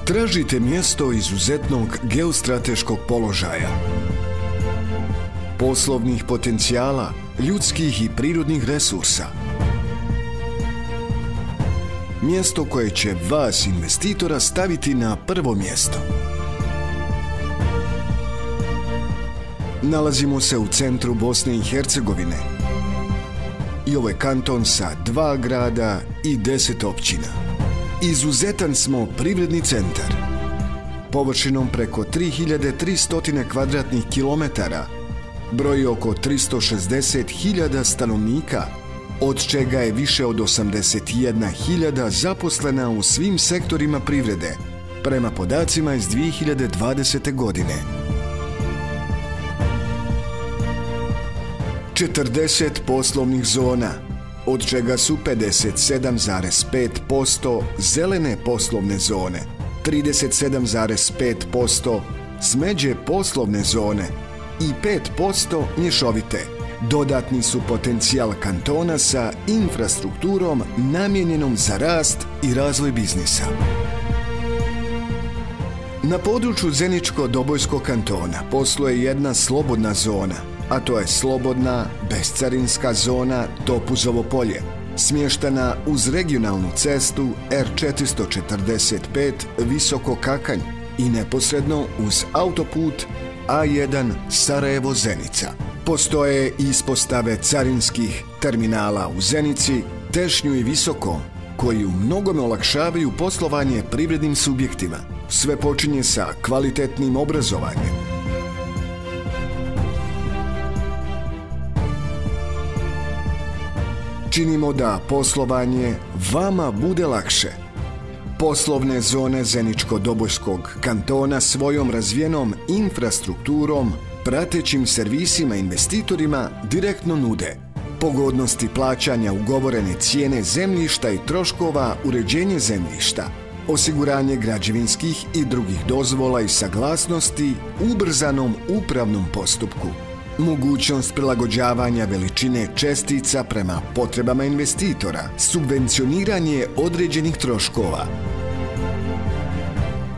Tražite mjesto izuzetnog geostrateškog položaja, poslovnih potencijala, ljudskih i prirodnih resursa. Mjesto koje će vas, investitora, staviti na prvo mjesto. Nalazimo se u centru Bosne i Hercegovine i ovo je kanton sa 2 grada i 10 općina. Izuzetan smo privredni centar. Površinom preko 3300 kvadratnih kilometara, broji oko 360.000 stanovnika, od čega je više od 81.000 zaposlena u svim sektorima privrede, prema podacima iz 2020. godine. 40 poslovnih zona, od čega su 57,5% zelene poslovne zone, 37,5% smeđe poslovne zone i 5% mješovite. Dodatni su potencijal kantona sa infrastrukturom namijenjenom za rast i razvoj biznisa. Na području Zeničko-Dobojskog kantona posluje jedna slobodna zona, a to je slobodna bescarinska zona Topuzovo polje, smještena uz regionalnu cestu R445 Visoko Kakanj i neposredno uz autoput A1 Sarajevo-Zenica. Postoje ispostave carinskih terminala u Zenici, Tešnju i Visokom, koji u mnogome olakšavaju poslovanje privrednim subjektima. Sve počinje sa kvalitetnim obrazovanjem. Činimo da poslovanje vama bude lakše. Poslovne zone Zeničko-Dobojskog kantona svojom razvijenom infrastrukturom, pratećim servisima investitorima direktno nude pogodnosti plaćanja ugovorene cijene zemljišta i troškova uređenje zemljišta, osiguranje građevinskih i drugih dozvola i saglasnosti ubrzanom upravnom postupku, mogućnost prilagođavanja veličine čestica prema potrebama investitora, subvencioniranje određenih troškova,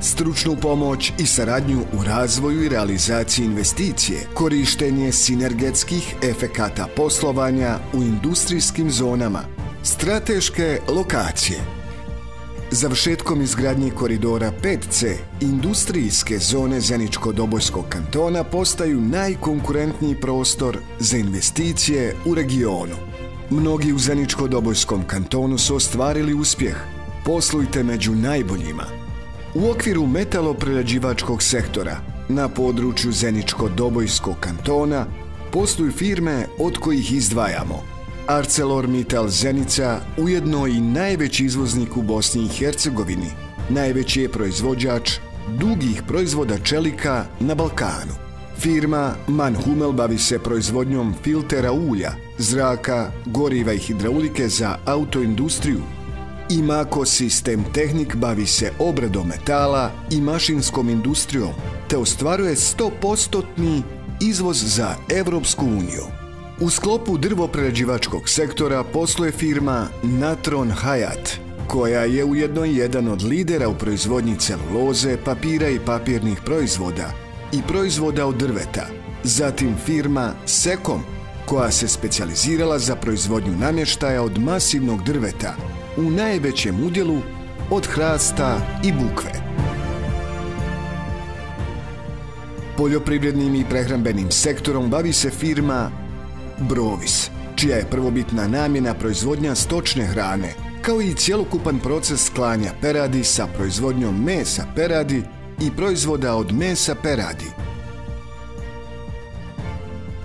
stručnu pomoć i saradnju u razvoju i realizaciji investicije, korištenje sinergetskih efekata poslovanja u industrijskim zonama, strateške lokacije. Završetkom izgradnje koridora 5C, industrijske zone Zeničko-Dobojskog kantona postaju najkonkurentniji prostor za investicije u regionu. Mnogi u Zeničko-Dobojskom kantonu su ostvarili uspjeh. Poslujte među najboljima. U okviru metaloprerađivačkog sektora na području Zeničko-Dobojskog kantona posluju firme od kojih izdvajamo ArcelorMittal Zenica, ujedno i najveći izvoznik u Bosni i Hercegovini, najveći je proizvođač dugih proizvoda čelika na Balkanu. Firma Manhumel bavi se proizvodnjom filtera ulja, zraka, goriva i hidraulike za autoindustriju. Imako Sistem Tehnik bavi se obradom metala i mašinskom industrijom, te ostvaruje 100% izvoz za Evropsku uniju. U sklopu drvoprerađivačkog sektora posluje firma Natron Hayat, koja je ujedno jedan od lidera u proizvodnji celuloze, papira i papirnih proizvoda i proizvoda od drveta. Zatim firma Sekom, koja se specijalizirala za proizvodnju namještaja od masivnog drveta u najvećem udjelu od hrasta i bukve. Poljoprivrednim i prehrambenim sektorom bavi se firma Brovis, čija je prvobitna namjena proizvodnja stočne hrane, kao i cjelokupan proces klanja peradi sa proizvodnjom mesa peradi i proizvoda od mesa peradi.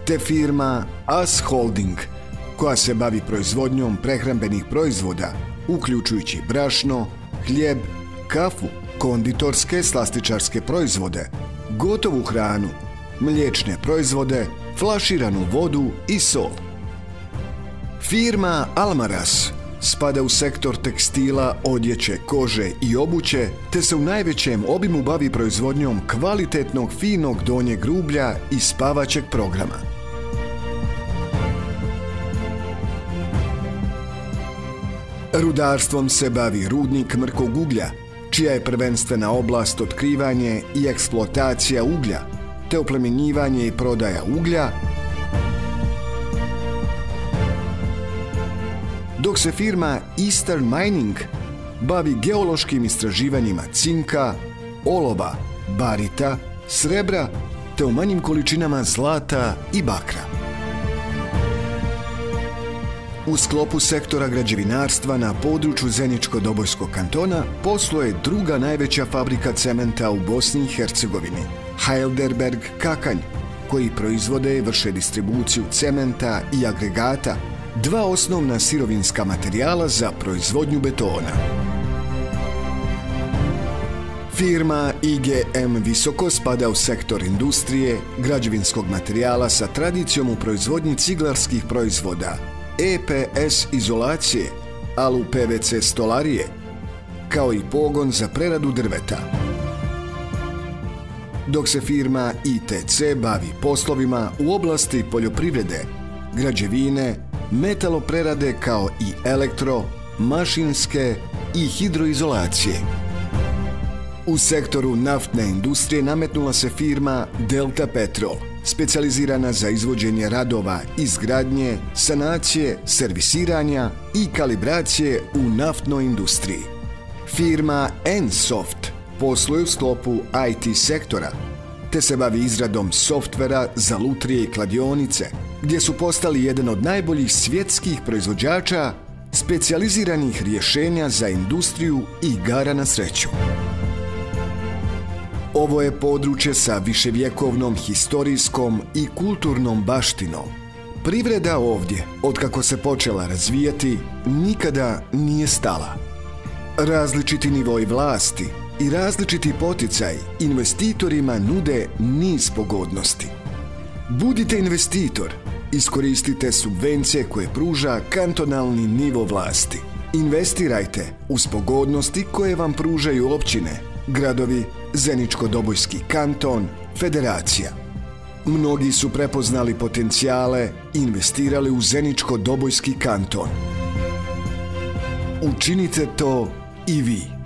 Te firma As Holding, koja se bavi proizvodnjom prehrambenih proizvoda, uključujući brašno, hljeb, kafu, konditorske slastičarske proizvode, gotovu hranu, mliječne proizvode, flaširanu vodu i sol. Firma Almaraz spada u sektor tekstila, odjeće, kože i obuće, te se u najvećem obimu bavi proizvodnjom kvalitetnog finog donjeg rublja i spavaćeg programa. Rudarstvom se bavi rudnik mrkog uglja, čija je prvenstvena oblast otkrivanje i eksploatacija uglja, te oplemenjivanje i prodaja uglja, dok se firma Eastern Mining bavi geološkim istraživanjima cinka, olova, barita, srebra, te u manjim količinama zlata i bakra. U sklopu sektora građevinarstva na području Zeničko-Dobojskog kantona posluje druga najveća fabrika cementa u Bosni i Hercegovini, Heidelberg Kakanj, koji proizvode i vrše distribuciju cementa i agregata, dva osnovna sirovinska materijala za proizvodnju betona. Firma IGM Visoko spada u sektor industrije, građevinskog materijala sa tradicijom u proizvodnji ciglarskih proizvoda, EPS izolacije, alu PVC stolarije, kao i pogon za preradu drveta. Dok se firma ITC bavi poslovima u oblasti poljoprivrede, građevine, metaloprerade kao i elektro, mašinske i hidroizolacije. U sektoru naftne industrije nametnula se firma Delta Petrol, specijalizirana za izvođenje radova izgradnje, sanacije, servisiranja i kalibracije u naftnoj industriji. Firma Ensoft posluje u sklopu IT sektora, te se bavi izradom softvera za lutrije i kladionice, gdje su postali jedan od najboljih svjetskih proizvođača specijaliziranih rješenja za industriju igara na sreću. Ovo je područje sa viševjekovnom historijskom i kulturnom baštinom. Privreda ovdje, otkako se počela razvijati, nikada nije stala. Različiti nivoi vlasti i različiti poticaj investitorima nude niz pogodnosti. Budite investitor, iskoristite subvencije koje pruža kantonalni nivo vlasti. Investirajte uz pogodnosti koje vam pružaju općine, gradovi, Zeničko-Dobojski kanton, federacija. Mnogi su prepoznali potencijale i investirali u Zeničko-Dobojski kanton. Učinite to i vi.